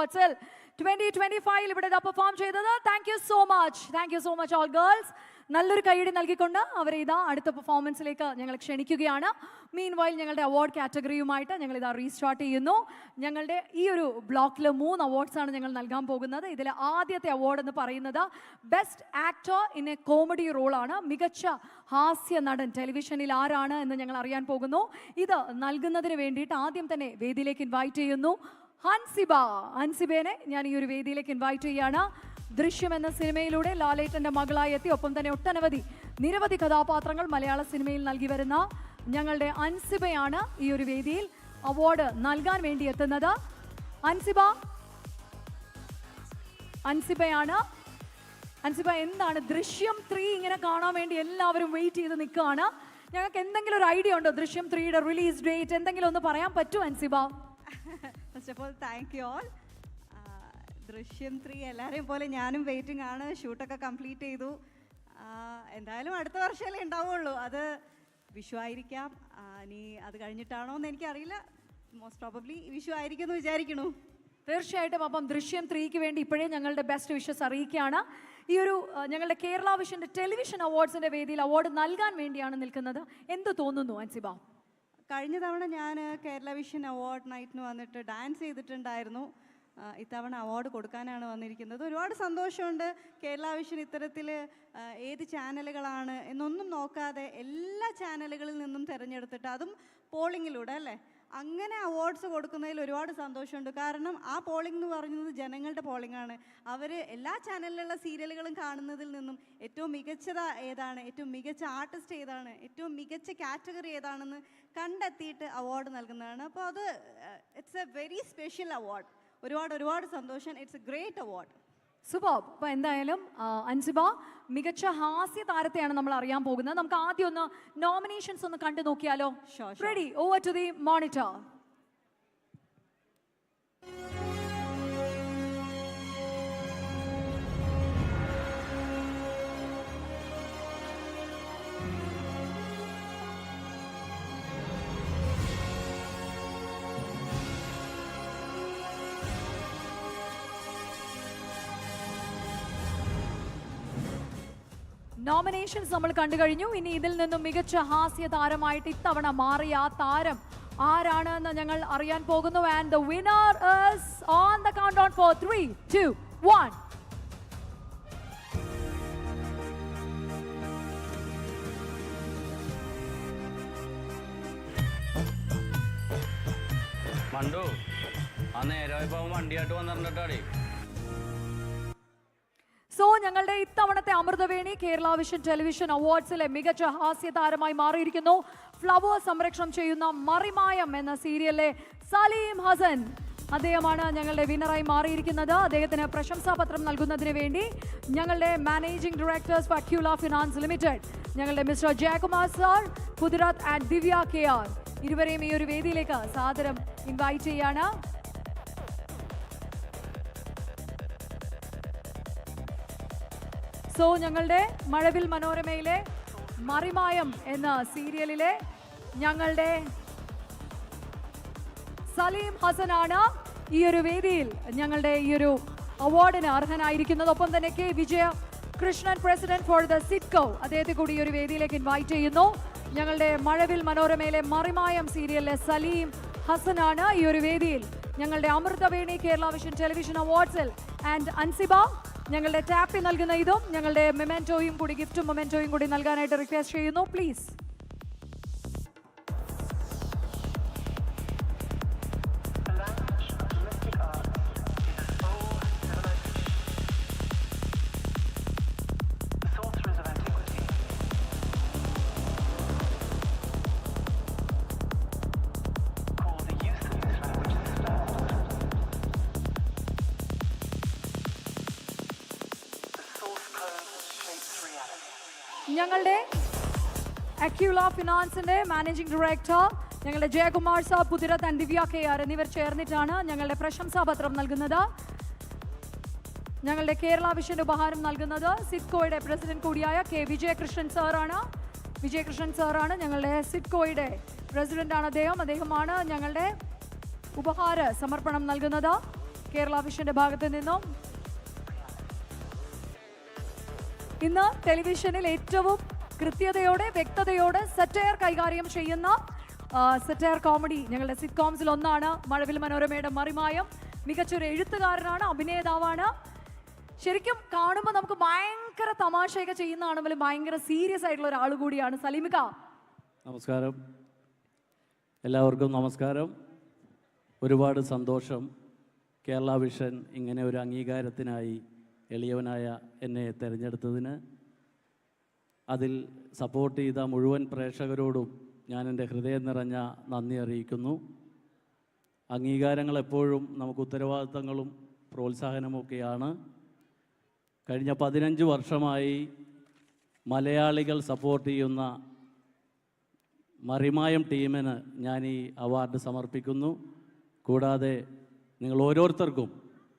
അവാർഡ്സിൽ 2025 ഇവിടെ പെർഫോം ചെയ്തത്. Thank you so much all girls. നല്ലൊരു കൈയടി നൽകിക്കൊണ്ട് അവരെ ഇതാ അടുത്ത പെർഫോമൻസിലേക്ക് ഞങ്ങൾ ക്ഷണിക്കുകയാണ്. മീൻ വൈൽ ഞങ്ങളുടെ അവാർഡ് കാറ്റഗറിയുമായിട്ട് ഞങ്ങൾ ഇതാ റീസ്റ്റാർട്ട് ചെയ്യുന്നു. ഞങ്ങളുടെ ഈ ഒരു ബ്ലോക്കിൽ 3 അവാർഡ്സാണ് ഞങ്ങൾ നൽകാൻ പോകുന്നത്. ഇതിലെ ആദ്യത്തെ അവാർഡ് എന്ന് പറയുന്നത് best actor in a comedy റോളാണ്. മികച്ച ഹാസ്യ നടൻ ടെലിവിഷനിൽ ആരാണ് എന്ന് ഞങ്ങൾ അറിയാൻ പോകുന്നു. ഇത് നൽകുന്നതിന് വേണ്ടിയിട്ട് ആദ്യം തന്നെ വേദിയിലേക്ക് ഇൻവൈറ്റ് ചെയ്യുന്നു ഹൻസിബേനെ ഞാൻ ഈ ഒരു വേദിയിലേക്ക് ഇൻവൈറ്റ് ചെയ്യുകയാണ്. ദൃശ്യം എന്ന സിനിമയിലൂടെ ലാലേട്ടൻ്റെ മകളായി എത്തി. ഒപ്പം തന്നെ നിരവധി കഥാപാത്രങ്ങൾ മലയാള സിനിമയിൽ നൽകി വരുന്ന ഞങ്ങളുടെ ഹൻസിബയാണ് ഈ ഒരു വേദിയിൽ അവാർഡ് നൽകാൻ വേണ്ടി എത്തുന്നത്. ഹൻസിബയാണ്. ഹൻസിബ, എന്താണ് ദൃശ്യം 3 ഇങ്ങനെ കാണാൻ വേണ്ടി എല്ലാവരും വെയിറ്റ് ചെയ്ത് നിൽക്കുകയാണ്. ഞങ്ങൾക്ക് എന്തെങ്കിലും ഒരു ഐഡിയ ഉണ്ടോ? ദൃശ്യം 3യുടെ റിലീസ് ഡേറ്റ് എന്തെങ്കിലും ഒന്ന് പറയാൻ പറ്റുമോ Hanziba? First of all thank you all. ദൃശ്യം 3 എല്ലാവരെയും പോലെ ഞാനും വെയിറ്റിംഗ് ആണ്. ഷൂട്ടൊക്കെ കംപ്ലീറ്റ് ചെയ്തു. എന്തായാലും അടുത്ത വർഷമല്ലേ ഉണ്ടാവുള്ളൂ. അത് വിഷു ആയിരിക്കാം, ഇനി അത് കഴിഞ്ഞിട്ടാണോ എന്ന് എനിക്കറിയില്ല. മോസ്റ്റ് പ്രോബബ്ലി വിഷു ആയിരിക്കും എന്ന് വിചാരിക്കണു. തീർച്ചയായിട്ടും. അപ്പം ദൃശ്യം 3ക്ക് വേണ്ടി ഇപ്പോഴേ ഞങ്ങളുടെ ബെസ്റ്റ് വിഷസ് അറിയിക്കുകയാണ്. ഈ ഒരു ഞങ്ങളുടെ കേരള വിഷൻ്റെ ടെലിവിഷൻ അവാർഡ്സിൻ്റെ വേദിയിൽ അവാർഡ് നൽകാൻ വേണ്ടിയാണ് നിൽക്കുന്നത്. എന്ത് തോന്നുന്നു ഹൻസിബ? കഴിഞ്ഞ തവണ ഞാൻ കേരള വിഷൻ അവാർഡ് നൈറ്റിന് വന്നിട്ട് ഡാൻസ് ചെയ്തിട്ടുണ്ടായിരുന്നു. ഇത്തവണ അവാർഡ് കൊടുക്കാനാണ് വന്നിരിക്കുന്നത്. ഒരുപാട് സന്തോഷമുണ്ട്. കേരള വിഷൻ ഇത്തരത്തിൽ ഏത് ചാനലുകളാണ് എന്നൊന്നും നോക്കാതെ എല്ലാ ചാനലുകളിൽ നിന്നും തിരഞ്ഞെടുത്തിട്ട്, അതും പോളിങ്ങിലൂടെ അല്ലേ, അങ്ങനെ അവാർഡ്സ് കൊടുക്കുന്നതിൽ ഒരുപാട് സന്തോഷമുണ്ട്. കാരണം ആ പോളിംഗ് എന്ന് പറയുന്നത് ജനങ്ങളുടെ പോളിംഗാണ്. അവർ എല്ലാ ചാനലിലുള്ള സീരിയലുകളും കാണുന്നതിൽ നിന്നും ഏറ്റവും മികച്ചത് ഏതാണ്, ഏറ്റവും മികച്ച ആർട്ടിസ്റ്റ് ഏതാണ്, ഏറ്റവും മികച്ച കാറ്റഗറി ഏതാണെന്ന് കണ്ടെത്തിയിട്ട് അവാർഡ് നൽകുന്നതാണ്. അപ്പോൾ അത് it's A very special award. ഒരുപാട് സന്തോഷം. It's A great award. Super. അപ്പോൾ എന്തായാലും ഹൻസിബ മികച്ച ഹാസ്യ താരത്തെയാണ് നമ്മൾ അറിയാൻ പോകുന്നത്. നമുക്ക് ആദ്യം ഒന്ന് നോമിനേഷൻസ് ഒന്ന് കണ്ടു നോക്കിയാലോ? Ready, over to the monitor. Nominations നമ്മൾ കണ്ടു കഴിഞ്ഞു. ഇനി ഇതിൽ നിന്നും മികച്ച ഹാസ്യ താരമായിട്ട് ഇത്തവണ മാറിയ ആ താരം ആരാണ് എന്ന് ഞങ്ങൾ അറിയാൻ പോകുന്നു. And the winner is on the countdown for 3, 2, 1. മണ്ടു ആ നേരമായപ്പോ വണ്ടിയായിട്ട് വന്നിട്ടുണ്ടാടേ. സോ ഞങ്ങളുടെ ഇത്തവണത്തെ അമൃതവേണി കേരള വിഷൻ ടെലിവിഷൻ അവാർഡ്സിലെ മികച്ച ഹാസ്യ താരമായി മാറിയിരിക്കുന്നു ഫ്ലവേഴ്സ് സംരക്ഷണം ചെയ്യുന്ന മറിമായം എന്ന സീരിയലിലെ സലീം ഹസൻ. അദ്ദേഹമാണ് ഞങ്ങളുടെ വിന്നറായി മാറിയിരിക്കുന്നത്. അദ്ദേഹത്തിന് പ്രശംസാപത്രം നൽകുന്നതിന് വേണ്ടി ഞങ്ങളുടെ മാനേജിംഗ് ഡയറക്ടേഴ്സ് ഫക്യുല ഫിനാൻസ് ലിമിറ്റഡ്, ഞങ്ങളുടെ mister Jayakumar sir, Kuthirath and Divya KR ഇരുവരെയും ഈ ഒരു വേദിയിലേക്ക് സാദരം ഇൻവൈറ്റ് ചെയ്യാണ്. സോ ഞങ്ങളുടെ മഴവിൽ മനോരമയിലെ മറിമായം എന്ന സീരിയലിലെ ഞങ്ങളുടെ സലീം ഹസനാണ് ഈ ഒരു വേദിയിൽ ഞങ്ങളുടെ ഈ ഒരു അവാർഡിന് അർഹനായിരിക്കുന്നത്. ഒപ്പം തന്നെ K. Vijaya Krishnan, president for the SIDCO, അദ്ദേഹത്തെ കൂടി ഈ ഒരു വേദിയിലേക്ക് ഇൻവൈറ്റ് ചെയ്യുന്നു. ഞങ്ങളുടെ മഴവിൽ മനോരമയിലെ മറിമായം സീരിയലിലെ സലീം ഹസനാണ് ഈ ഒരു വേദിയിൽ ഞങ്ങളുടെ അമൃതവേണി കേരള വിഷൻ ടെലിവിഷൻ അവാർഡ്സിൽ. ആൻഡ് ഹൻസിബ ഞങ്ങളുടെ ടാപ്പി നൽകുന്ന ഇതും ഞങ്ങളുടെ മെമെന്റോയും കൂടി, ഗിഫ്റ്റും മെമെന്റോയും കൂടി നൽകാനായിട്ട് റിക്വസ്റ്റ് ചെയ്യുന്നു പ്ലീസ്. ഞങ്ങളുടെ അക്യുല ഫിനാൻസിന്റെ മാനേജിംഗ് ഡയറക്ടർ ഞങ്ങളുടെ Jayakumar sir, Kuthirath and Divya KR എന്നിവർ ചേർന്നിട്ടാണ് ഞങ്ങളുടെ പ്രശംസാപത്രം നൽകുന്നത്. ഞങ്ങളുടെ കേരള വിഷന്റെ ഉപഹാരം നൽകുന്നത് സിഡ്കോയുടെ പ്രസിഡന്റ് കൂടിയായ K. വിജയകൃഷ്ണൻ സാറാണ്. ഞങ്ങളുടെ സിഡ്കോയുടെ പ്രസിഡന്റാണ് അദ്ദേഹമാണ് ഞങ്ങളുടെ ഉപഹാര സമർപ്പണം നൽകുന്നത്. കേരള വിഷന്റെ ഭാഗത്ത് നിന്നും. ഇന്ന് ടെലിവിഷനിൽ ഏറ്റവും കൃത്യതയോടെ വ്യക്തതയോടെ സറ്റയർ കൈകാര്യം ചെയ്യുന്ന സറ്റയർ കോമഡി ഞങ്ങളുടെ സിറ്റ്കോംസിൽ ഒന്നാണ് മഴവിൽ മനോരമയുടെ മറിമായം. മികച്ചൊരു എഴുത്തുകാരനാണ്, അഭിനേതാവാണ്. ശരിക്കും കാണുമ്പോൾ നമുക്ക് ഭയങ്കര തമാശയൊക്കെ ചെയ്യുന്നതാണെങ്കിലും ഭയങ്കര സീരിയസ് ആയിട്ടുള്ള ഒരാൾ കൂടിയാണ് സലീമിക. നമസ്കാരം, എല്ലാവർക്കും നമസ്കാരം. ഒരുപാട് സന്തോഷം കേരള വിഷൻ ഇങ്ങനെ ഒരു അംഗീകാരത്തിനായി എളിയവനായ എന്നെ തിരഞ്ഞെടുത്തതിന്. അതിൽ സപ്പോർട്ട് ചെയ്ത മുഴുവൻ പ്രേക്ഷകരോടും ഞാൻ എൻ്റെ ഹൃദയം നിറഞ്ഞ നന്ദി അറിയിക്കുന്നു. അംഗീകാരങ്ങൾ എപ്പോഴും നമുക്ക് ഉത്തരവാദിത്തങ്ങളും പ്രോത്സാഹനമൊക്കെയാണ്. കഴിഞ്ഞ 15 വർഷമായി മലയാളികൾ സപ്പോർട്ട് ചെയ്യുന്ന മറിമായം ടീമിന് ഞാൻ ഈ അവാർഡ് സമർപ്പിക്കുന്നു. കൂടാതെ നിങ്ങൾ ഓരോരുത്തർക്കും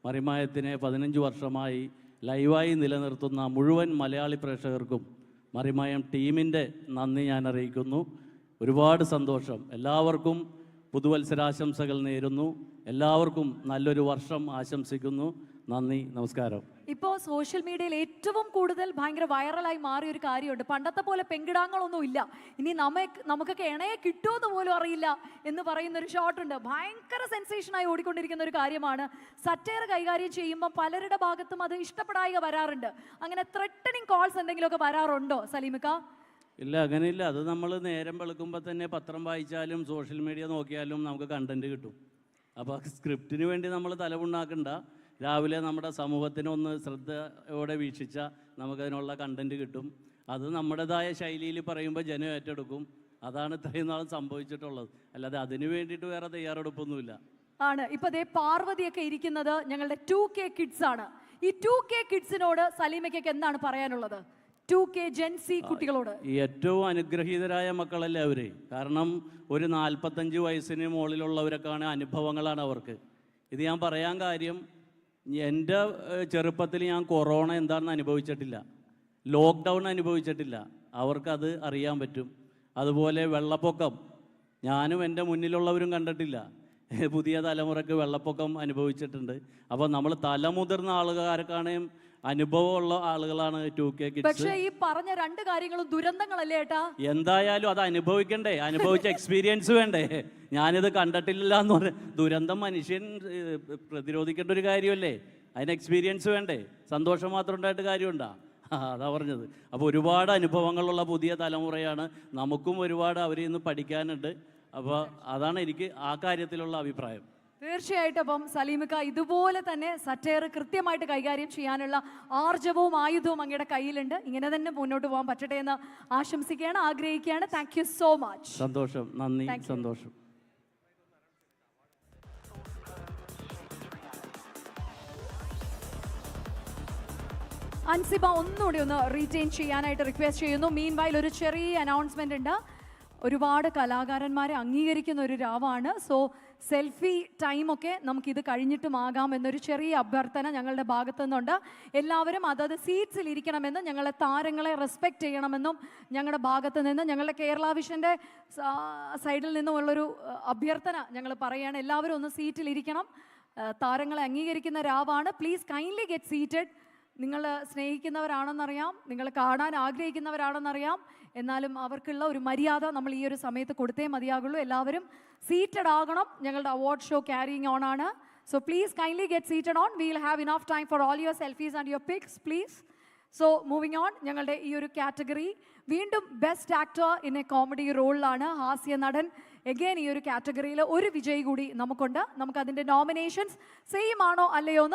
മറിമായത്തിനെ 15 വർഷമായി ലൈവായി നിലനിർത്തുന്ന മുഴുവൻ മലയാളി പ്രേക്ഷകർക്കും മറിമായം ടീമിൻ്റെ നന്ദി ഞാൻ അറിയിക്കുന്നു. ഒരുപാട് സന്തോഷം. എല്ലാവർക്കും പുതുവത്സരാശംസകൾ നേരുന്നു. എല്ലാവർക്കും നല്ലൊരു വർഷം ആശംസിക്കുന്നു. നന്ദി, നമസ്കാരം. ഇപ്പോൾ സോഷ്യൽ മീഡിയയിൽ ഏറ്റവും കൂടുതൽ ഭയങ്കര വൈറലായി മാറിയ ഒരു കാര്യമുണ്ട്. പണ്ടത്തെ പോലെ പെങ്കിടാങ്ങളൊന്നും ഇല്ല. ഇനി നമുക്കൊക്കെ ഇണയെ കിട്ടുമെന്ന് പോലും അറിയില്ല എന്ന് പറയുന്ന ഒരു ഷോട്ടുണ്ട്. ഭയങ്കര സെൻസേഷനായി ഓടിക്കൊണ്ടിരിക്കുന്ന ഒരു കാര്യമാണ്. സറ്റയർ കൈകാര്യം ചെയ്യുമ്പോൾ പലരുടെ ഭാഗത്തും അത് ഇഷ്ടപ്പെടാതെ വരാറുണ്ട്. അങ്ങനെ ത്രെട്ടനിങ് കോൾസ് എന്തെങ്കിലുമൊക്കെ വരാറുണ്ടോ സലീമിക? ഇല്ല, അങ്ങനെയില്ല. അത് നമ്മൾ നേരം വെളുക്കുമ്പോൾ തന്നെ പത്രം വായിച്ചാലും സോഷ്യൽ മീഡിയ നോക്കിയാലും നമുക്ക് കണ്ടൻറ്റ് കിട്ടും. അപ്പോൾ സ്ക്രിപ്റ്റിന് വേണ്ടി നമ്മൾ തലമുണ്ടാക്കണ്ട. രാവിലെ നമ്മുടെ സമൂഹത്തിനെ ഒന്ന് ശ്രദ്ധയോടെ വീക്ഷിച്ചാൽ നമുക്കതിനുള്ള കണ്ടൻറ്റ് കിട്ടും. അത് നമ്മുടേതായ ശൈലിയിൽ പറയുമ്പോൾ ജനം ഏറ്റെടുക്കും. അതാണ് ഇത്രയും നാളും സംഭവിച്ചിട്ടുള്ളത്. അല്ലാതെ അതിനു വേണ്ടിയിട്ട് വേറെ തയ്യാറെടുപ്പൊന്നുമില്ല. ആണ്. ഇപ്പൊ ദേ പാർവതിയൊക്കെ ഇരിക്കുന്നത് ഞങ്ങളുടെ 2K കിഡ്സ് ആണ്. ഈ 2K കിഡ്സിനോട് സലീമയ്ക്ക് എന്താണ് പറയാനുള്ളത്? 2K ജെൻസി കുട്ടികളോട്. ഈ ഏറ്റവും അനുഗ്രഹീതരായ മക്കളല്ലേ അവർ. കാരണം ഒരു 45 വയസ്സിന് മുകളിലുള്ളവരൊക്കെയാണ്, അനുഭവങ്ങളാണ് അവർക്ക്. ഇത് ഞാൻ പറയാൻ കാര്യം, എൻ്റെ ചെറുപ്പത്തിൽ ഞാൻ കൊറോണ എന്താണെന്ന് അനുഭവിച്ചിട്ടില്ല, ലോക്ക്ഡൗൺ അനുഭവിച്ചിട്ടില്ല. അവർക്കത് അറിയാൻ പറ്റും. അതുപോലെ വെള്ളപ്പൊക്കം ഞാനും എൻ്റെ മുന്നിലുള്ളവരും കണ്ടിട്ടില്ല. പുതിയ തലമുറയ്ക്ക് വെള്ളപ്പൊക്കം അനുഭവിച്ചിട്ടുണ്ട്. അപ്പോൾ നമ്മൾ തലമുതിർന്ന ആളുകാർക്കാണ് അനുഭവമുള്ള ആളുകളാണ് 2K കിഡ്സ്. പക്ഷേ ഈ പറഞ്ഞ രണ്ട് കാര്യങ്ങളും ദുരന്തങ്ങളല്ലേ ഏട്ടാ? എന്തായാലും അത് അനുഭവിക്കണ്ടേ, അനുഭവിച്ച എക്സ്പീരിയൻസ് വേണ്ടേ. ഞാനിത് കണ്ടിട്ടില്ല എന്ന് പറഞ്ഞ ദുരന്തം മനുഷ്യൻ പ്രതിരോധിക്കേണ്ട ഒരു കാര്യമല്ലേ. അതിന് എക്സ്പീരിയൻസ് വേണ്ടേ. സന്തോഷം മാത്രം ഉണ്ടായിട്ട് കാര്യമുണ്ടോ? അതാ പറഞ്ഞത്. അപ്പോൾ ഒരുപാട് അനുഭവങ്ങളുള്ള പുതിയ തലമുറയാണ്. നമുക്കും ഒരുപാട് അവരിൽ നിന്ന് പഠിക്കാനുണ്ട്. അപ്പോൾ അതാണ് എനിക്ക് ആ കാര്യത്തിലുള്ള അഭിപ്രായം. തീർച്ചയായിട്ടും. അപ്പം സലീമിക ഇതുപോലെ തന്നെ സറ്റയർ കൃത്യമായിട്ട് കൈകാര്യം ചെയ്യാനുള്ള ആർജവവും ആയുധവും അങ്ങയുടെ കയ്യിലുണ്ട്. ഇങ്ങനെ തന്നെ മുന്നോട്ട് പോകാൻ പറ്റട്ടെ എന്ന് ആശംസിക്കുകയാണ്, ആഗ്രഹിക്കുകയാണ്. Thank you so much. സന്തോഷം, നന്ദി, സന്തോഷം. അൻസിബ ഒന്നുകൂടി ഒന്ന് റീറ്റെയിൻ ചെയ്യാനായിട്ട് റിക്വസ്റ്റ് ചെയ്യുന്നു. മീൻ വൈൽ ഒരു ചെറിയ അനൗൺസ്മെന്റ് ഉണ്ട്. ഒരുപാട് കലാകാരന്മാരെ അംഗീകരിക്കുന്ന ഒരു രാവാണ്. സോ സെൽഫി ടൈമൊക്കെ നമുക്കിത് കഴിഞ്ഞിട്ടുമാകാം എന്നൊരു ചെറിയ അഭ്യർത്ഥന ഞങ്ങളുടെ ഭാഗത്തു നിന്നുണ്ട്. എല്ലാവരും അതത് സീറ്റ്സിൽ ഇരിക്കണമെന്നും ഞങ്ങളെ താരങ്ങളെ റെസ്പെക്റ്റ് ചെയ്യണമെന്നും ഞങ്ങളുടെ ഭാഗത്തു നിന്ന്, ഞങ്ങളുടെ കേരള വിഷൻ്റെ സൈഡിൽ നിന്നുമുള്ളൊരു അഭ്യർത്ഥന ഞങ്ങൾ പറയുകയാണ്. എല്ലാവരും ഒന്ന് സീറ്റിൽ ഇരിക്കണം. താരങ്ങളെ അംഗീകരിക്കുന്ന രാവാണ്. Please kindly get seated. നിങ്ങൾ സ്നേഹിക്കുന്നവരാണെന്നറിയാം, നിങ്ങൾ കാണാൻ ആഗ്രഹിക്കുന്നവരാണെന്നറിയാം. എന്നാലും അവർക്കുള്ള ഒരു മര്യാദ നമ്മൾ ഈ ഒരു സമയത്ത് കൊടുത്തേ മതിയാകുള്ളൂ. എല്ലാവരും സീറ്റഡ് ആകണം. ഞങ്ങളുടെ അവാർഡ് ഷോ ക്യാരിയിങ് ഓൺ ആണ്. So please kindly get seated on. We will have enough time for all your selfies and your pics please. So moving on. ഞങ്ങളുടെ ഈ ഒരു കാറ്റഗറി വീണ്ടും best actor in a comedy റോളിലാണ് ഹാസ്യ നടൻ. Again ഈ ഒരു കാറ്റഗറിയിൽ ഒരു വിജയി കൂടി നമുക്കുണ്ട്. നമുക്കതിൻ്റെ നോമിനേഷൻസ് സെയിം ആണോ അല്ലയോ എന്ന്